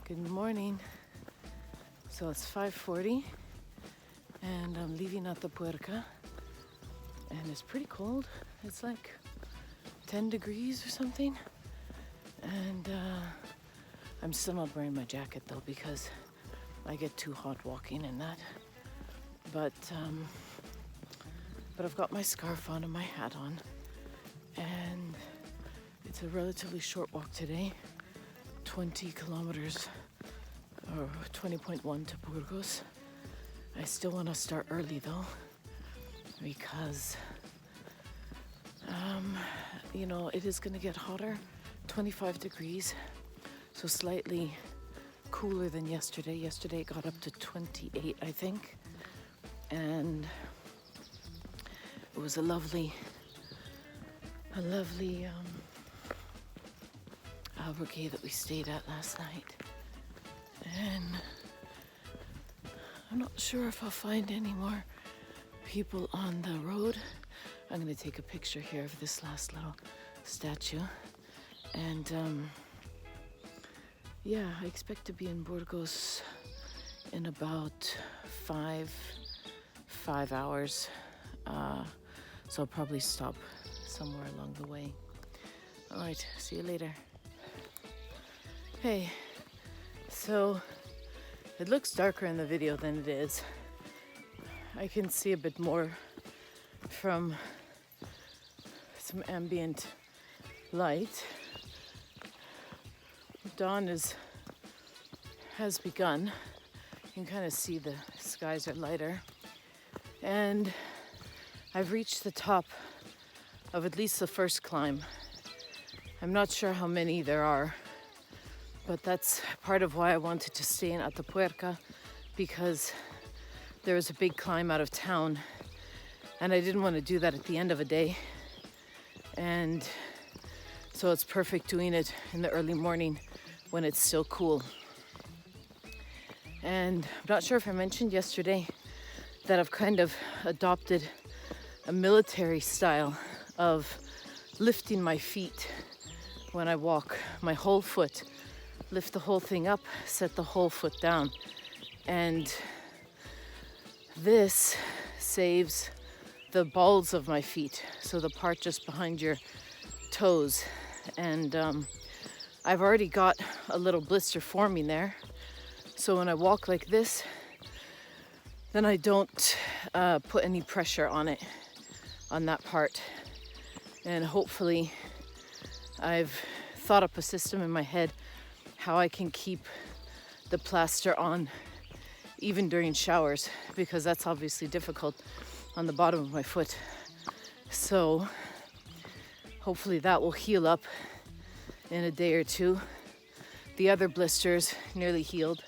Good morning. So it's 5:40 and I'm leaving Atapuerca and it's pretty cold. It's like 10 degrees or something. And I'm still not wearing my jacket though because I get too hot walking in that. But I've got my scarf on and my hat on. And it's a relatively short walk today. 20 kilometers or 20.1 to Burgos. I still want to start early though because it is going to get hotter. 25 degrees, so slightly cooler than yesterday. Yesterday it got up to 28, I think, and it was a lovely albergue that we stayed at last night. And I'm not sure if I'll find any more people on the road. I'm going to take a picture here of this last little statue. And I expect to be in Burgos in about five hours. So I'll probably stop somewhere along the way. All right, see you later. Hey, so it looks darker in the video than it is. I can see a bit more from some ambient light. Dawn has begun. You can kind of see the skies are lighter. And I've reached the top of at least the first climb. I'm not sure how many there are, but that's part of why I wanted to stay in Atapuerca, because there was a big climb out of town and I didn't want to do that at the end of a day. And so it's perfect doing it in the early morning when it's still cool. And I'm not sure if I mentioned yesterday that I've kind of adopted a military style of lifting my feet when I walk, my whole foot. Lift the whole thing up, set the whole foot down. And this saves the balls of my feet, so the part just behind your toes. And I've already got a little blister forming there. So when I walk like this, then I don't put any pressure on it, on that part. And hopefully I've thought up a system in my head how I can keep the plaster on even during showers, because that's obviously difficult on the bottom of my foot. So hopefully that will heal up in a day or two. The other blisters nearly healed.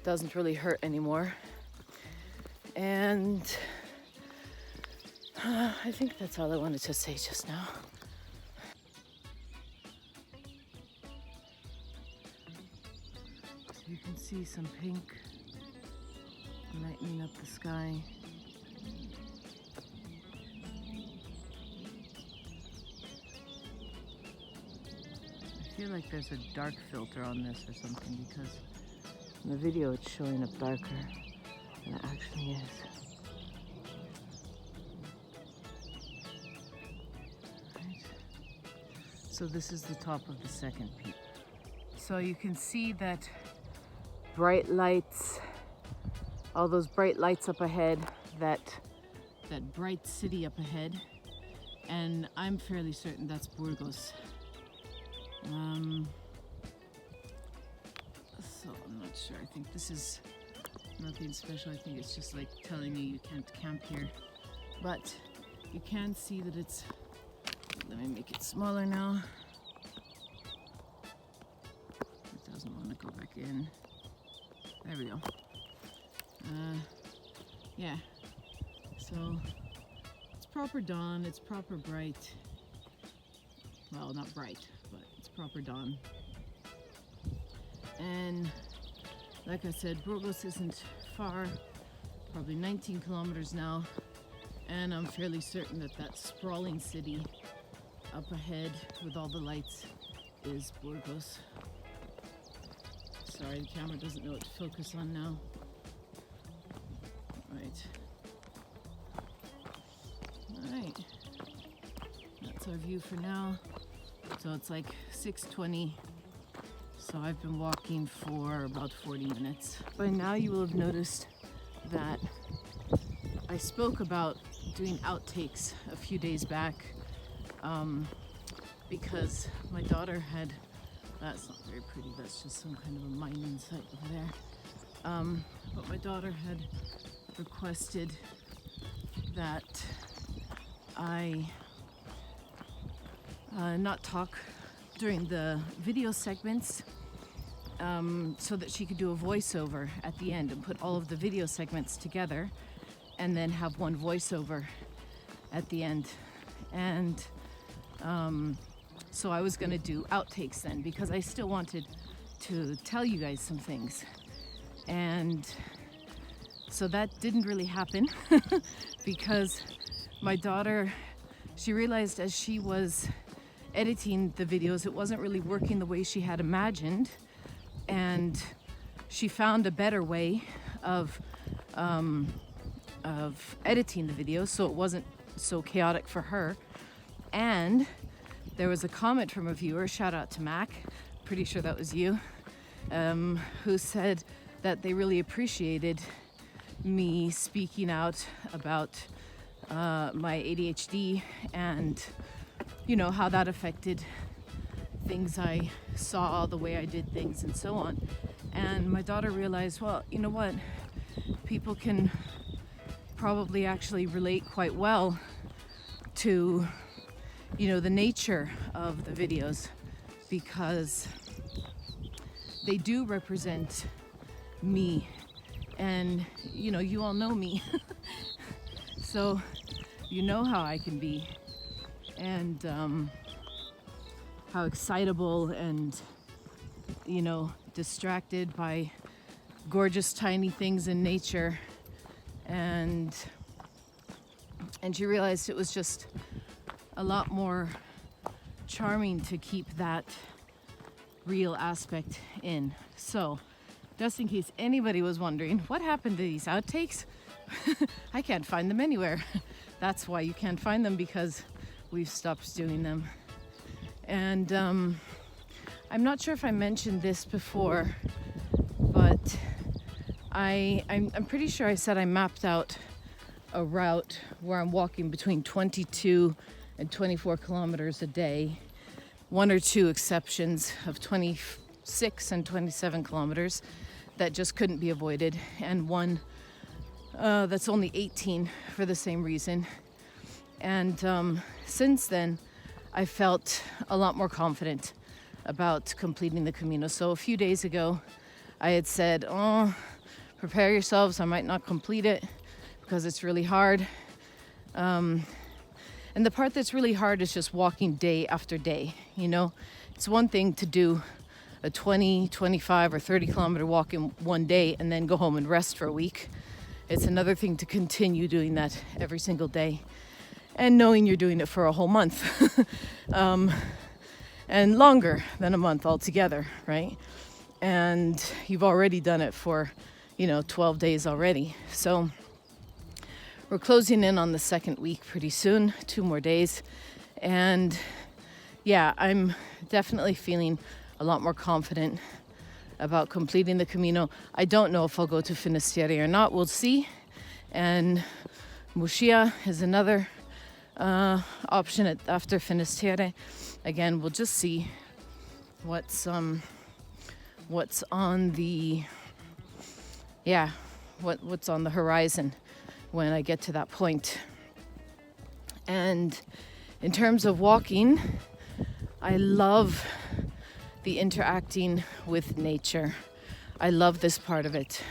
Doesn't really hurt anymore. And I think that's all I wanted to say just now. So you can see some pink lightening up the sky. I feel like there's a dark filter on this or something, because in the video it's showing up darker than it actually is. Right. So this is the top of the second peak. So you can see that bright lights, all those bright lights up ahead, that bright city up ahead, and I'm fairly certain that's Burgos. So I'm not sure. I think this is nothing special. I think it's just like telling you can't camp here. But you can see that it's, let me make it smaller now. It doesn't want to go back in. There we go. Yeah. So it's proper dawn, it's proper bright. Well, not bright, but it's proper dawn. And like I said, Burgos isn't far, probably 19 kilometers now. And I'm fairly certain that that sprawling city up ahead with all the lights is Burgos. Sorry, the camera doesn't know what to focus on now. Right. Alright. That's our view for now. So it's like 6:20. So I've been walking for about 40 minutes. By now you will have noticed that I spoke about doing outtakes a few days back because my daughter had, that's not very pretty, that's just some kind of a mining site over there. But my daughter had requested that I not talk during the video segments so that she could do a voiceover at the end and put all of the video segments together and then have one voiceover at the end. And so I was gonna do outtakes then because I still wanted to tell you guys some things. And so that didn't really happen because my daughter, she realized as she was editing the videos, it wasn't really working the way she had imagined. And she found a better way of editing the videos so it wasn't so chaotic for her. And there was a comment from a viewer, shout out to Mac, pretty sure that was you, who said that they really appreciated me speaking out about my ADHD and you know how that affected things I saw, the way I did things and so on. And my daughter realized, well, you know what, people can probably actually relate quite well to, you know, the nature of the videos because they do represent me, and you know, you all know me. So you know how I can be, and how excitable and, you know, distracted by gorgeous tiny things in nature. And she realized it was just a lot more charming to keep that real aspect in. So just in case anybody was wondering what happened to these outtakes, I can't find them anywhere. That's why you can't find them, because we've stopped doing them. And I'm not sure if I mentioned this before, but I'm pretty sure I said I mapped out a route where I'm walking between 22 and 24 kilometers a day. One or two exceptions of 26 and 27 kilometers that just couldn't be avoided, and one that's only 18 for the same reason. And since then, I felt a lot more confident about completing the Camino. So a few days ago, I had said, oh, prepare yourselves, I might not complete it because it's really hard. And the part that's really hard is just walking day after day, you know? It's one thing to do a 20, 25, or 30 kilometer walk in one day and then go home and rest for a week. It's another thing to continue doing that every single day and knowing you're doing it for a whole month. And longer than a month altogether, right? And you've already done it for, 12 days already. So we're closing in on the second week pretty soon, 2 more days. And yeah, I'm definitely feeling a lot more confident about completing the Camino. I don't know if I'll go to Finisterre or not, we'll see. And Muxia is another option after Finisterre. Again, we'll just see what's on the what's on the horizon when I get to that point. And in terms of walking, I love the interacting with nature. I love this part of it.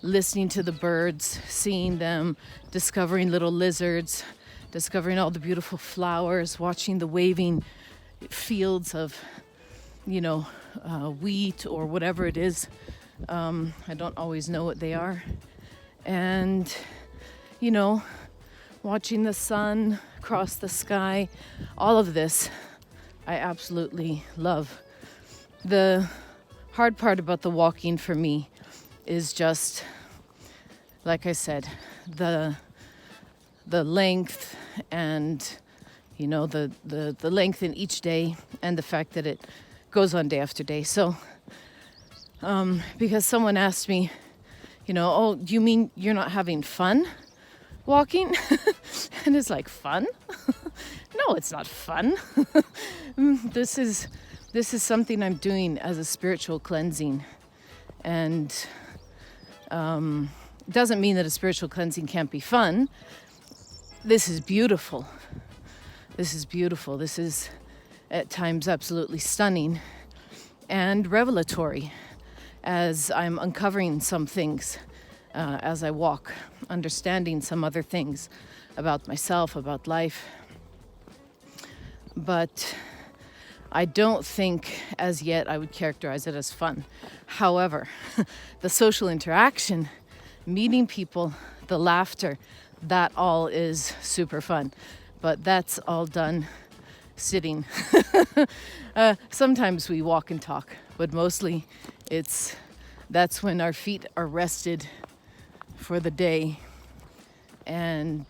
Listening to the birds, seeing them, discovering little lizards, discovering all the beautiful flowers, watching the waving fields of, wheat or whatever it is. I don't always know what they are. And, watching the sun cross the sky, all of this I absolutely love. The hard part about the walking for me is just, like I said, the length and, you know, the length in each day, and the fact that it goes on day after day. So because someone asked me, you know, oh, do you mean you're not having fun walking? And it's like, fun? No, it's not fun. This is something I'm doing as a spiritual cleansing. And it doesn't mean that a spiritual cleansing can't be fun. This is beautiful. This is beautiful. This is at times absolutely stunning and revelatory, as I'm uncovering some things as I walk, understanding some other things about myself, about life. But I don't think as yet I would characterize it as fun. However, the social interaction, meeting people, the laughter, that all is super fun. But that's all done sitting. Sometimes we walk and talk, but mostly that's when our feet are rested for the day. And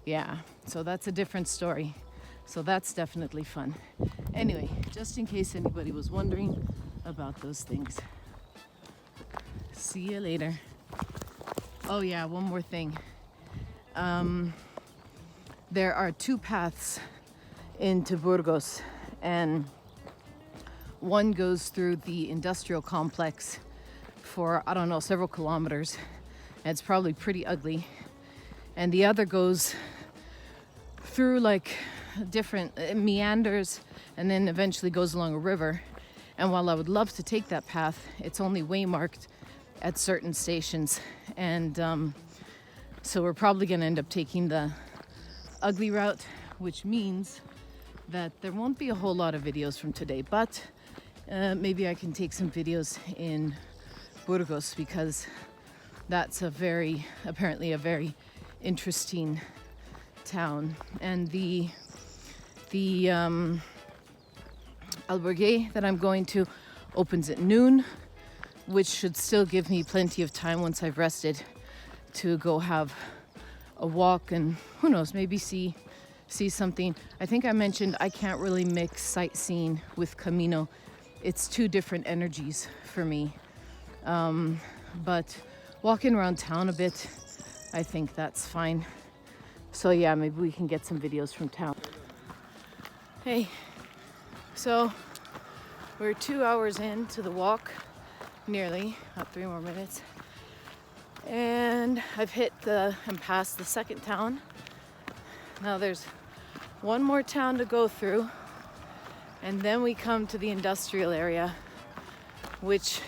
yeah, so that's a different story. So that's definitely fun. Anyway, just in case anybody was wondering about those things. See you later. Oh yeah, one more thing. There are two paths into Burgos, and one goes through the industrial complex for, I don't know, several kilometers. And it's probably pretty ugly. And the other goes through like different meanders and then eventually goes along a river. And while I would love to take that path, it's only waymarked at certain stations. And so we're probably going to end up taking the ugly route, which means that there won't be a whole lot of videos from today, but maybe I can take some videos in Burgos, because that's apparently a very interesting town. And the albergue that I'm going to opens at noon, which should still give me plenty of time once I've rested to go have a walk and who knows, maybe see something. I think I mentioned I can't really mix sightseeing with Camino. It's two different energies for me. But walking around town a bit, I think that's fine. So yeah, maybe we can get some videos from town. Hey, so we're 2 hours into the walk, nearly, about 3 more minutes. And I've hit and passed the second town. Now there's one more town to go through, and then we come to the industrial area, which,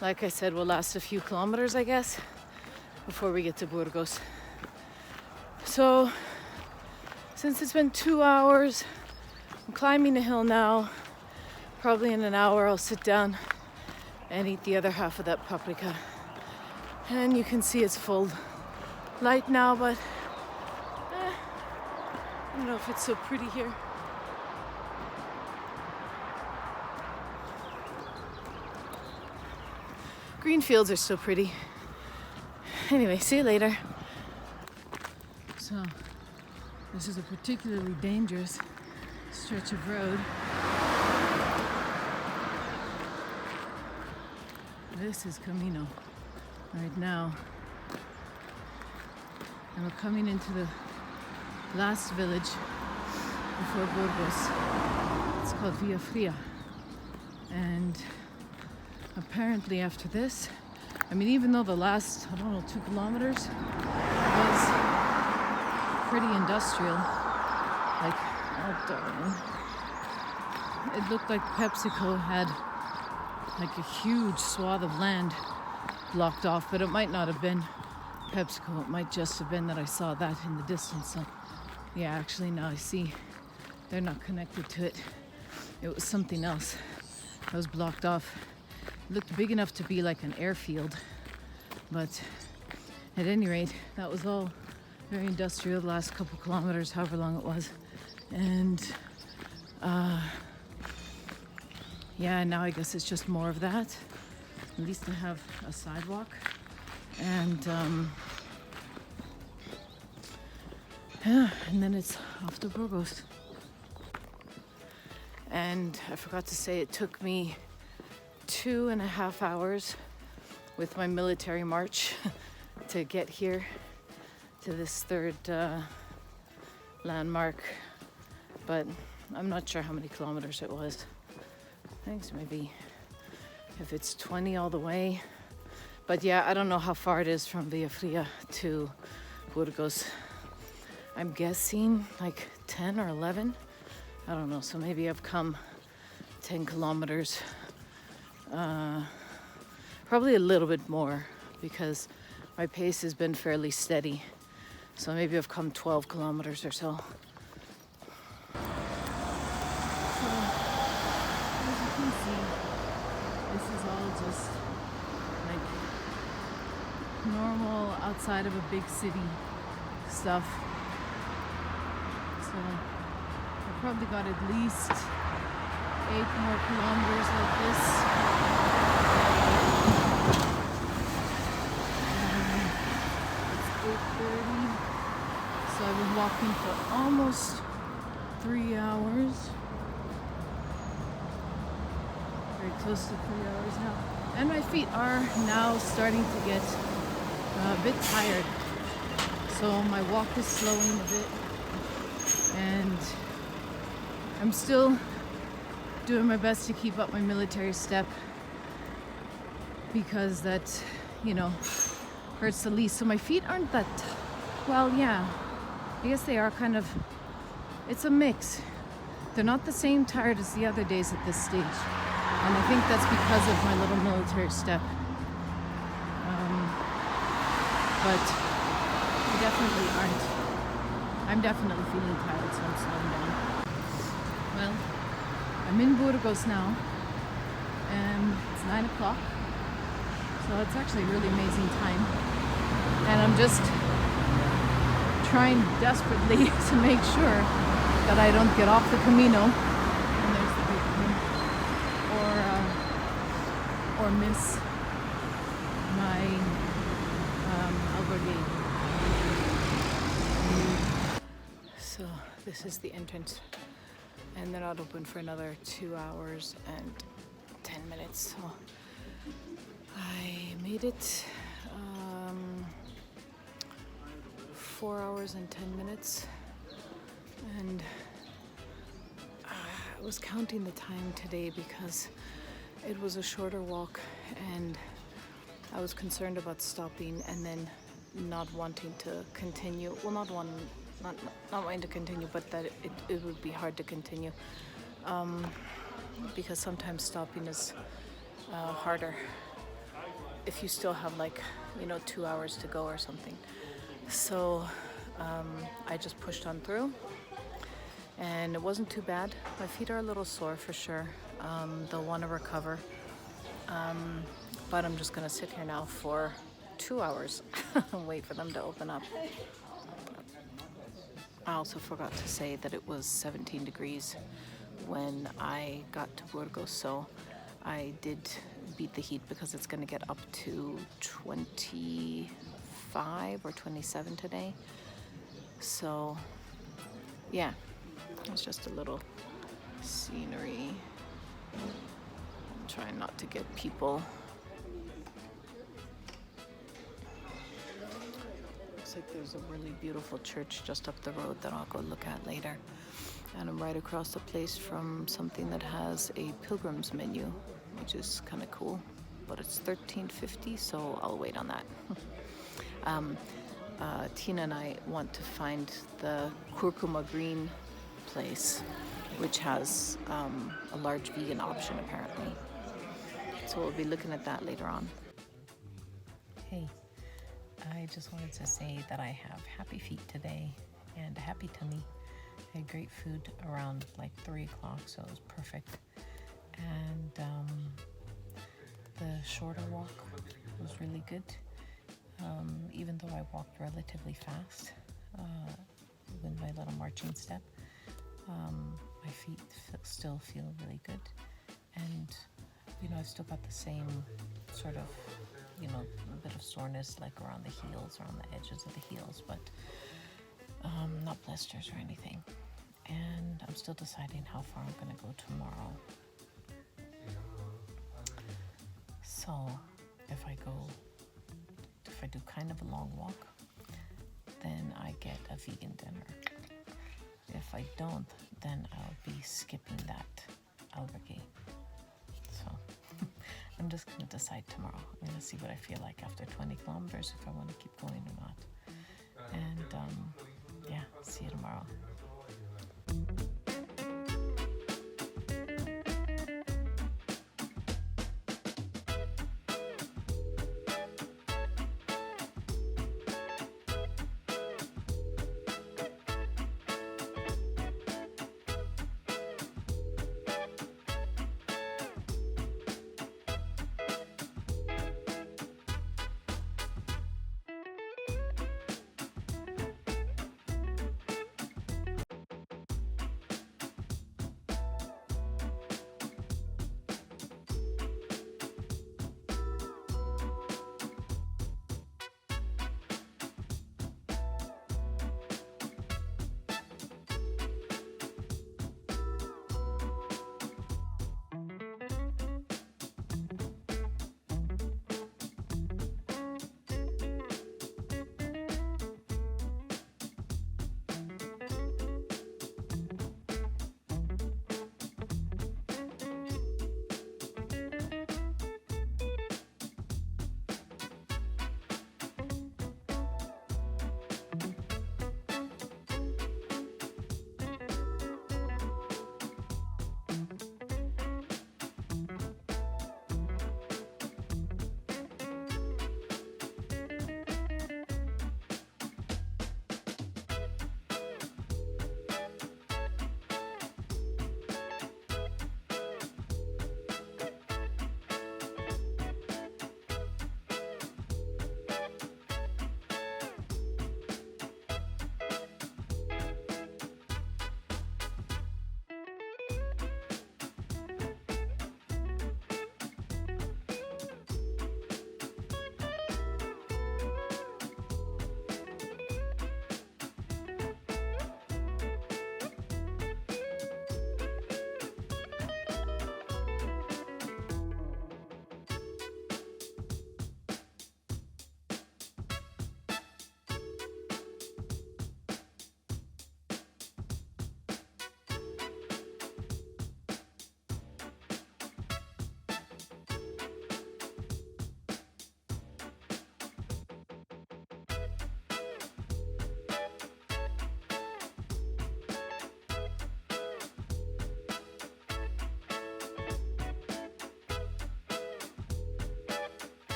like I said, will last a few kilometers, I guess, before we get to Burgos. So, since it's been 2 hours, I'm climbing the hill now. Probably in an hour I'll sit down and eat the other half of that paprika. And you can see it's full light now, but I don't know if it's so pretty here. Green fields are so pretty. Anyway, see you later. So, this is a particularly dangerous stretch of road. This is Camino right now. And we're coming into the last village before Burgos. It's called Via Fria. And apparently after this, I mean, even though the last, 2 kilometers was pretty industrial, like, oh darling, it looked like PepsiCo had like a huge swath of land blocked off, but it might not have been PepsiCo. It might just have been that I saw that in the distance. So yeah, actually now I see they're not connected to it. It was something else that was blocked off. It looked big enough to be like an airfield, but at any rate, that was all very industrial the last couple kilometers, however long it was. And yeah, now I guess it's just more of that. At least I have a sidewalk. And yeah, and then it's off to Burgos. And I forgot to say it took me 2.5 hours with my military march to get here to this third landmark, but I'm not sure how many kilometers it was. I think it's maybe, if it's 20 all the way. But yeah, I don't know how far it is from Villafría to Burgos. I'm guessing like 10 or 11. I don't know, so maybe I've come 10 kilometers. Probably a little bit more because my pace has been fairly steady. So maybe I've come 12 kilometers or so. So, as you can see, this is all just like normal outside of a big city stuff. So I've probably got at least 8 more kilometers like this. It's 8:30. So I've been walking for almost 3 hours. Very close to 3 hours now. And my feet are now starting to get a bit tired. So my walk is slowing a bit. And I'm still doing my best to keep up my military step because that, you know, hurts the least. So my feet aren't that, well, yeah, I guess they are kind of, it's a mix. They're not the same tired as the other days at this stage. And I think that's because of my little military step. But they definitely aren't. I'm definitely feeling tired, so I'm slowing down. Well, I'm in Burgos now, and it's 9 o'clock, so it's actually a really amazing time. And I'm just trying desperately to make sure that I don't get off the Camino, and there's the big thing, or miss my albergue. So this is the entrance. And they're not open for another 2 hours and 10 minutes. So I made it 4 hours and 10 minutes. And I was counting the time today because it was a shorter walk and I was concerned about stopping and then not wanting to continue. Well, not wanting to continue, but that it would be hard to continue because sometimes stopping is harder if you still have 2 hours to go or something. So I just pushed on through and it wasn't too bad. My feet are a little sore for sure. They'll want to recover, but I'm just gonna sit here now for 2 hours and wait for them to open up. I also forgot to say that it was 17 degrees when I got to Burgos, so I did beat the heat because it's going to get up to 25 or 27 today. So yeah, it's just a little scenery. I'm trying not to get people. Like there's a really beautiful church just up the road that I'll go look at later, and I'm right across the place from something that has a pilgrim's menu, which is kind of cool, but it's $13.50, so I'll wait on that. Tina and I want to find the curcuma green place, which has a large vegan option apparently, so we'll be looking at that later on. Hey, I just wanted to say that I have happy feet today and a happy tummy. I had great food around 3 o'clock, so it was perfect. And the shorter walk was really good. Even though I walked relatively fast with my little marching step, my feet still feel really good. and I've still got the same sort of, a bit of soreness like around the heels, around the edges of the heels, but not blisters or anything. And I'm still deciding how far I'm going to go tomorrow. So if I do kind of a long walk, then I get a vegan dinner. If I don't, then I'll be skipping that albergue. So I'm just going to decide tomorrow. I'm going to see what I feel like after 20 kilometers, if I want to keep going or not. And yeah, see you tomorrow.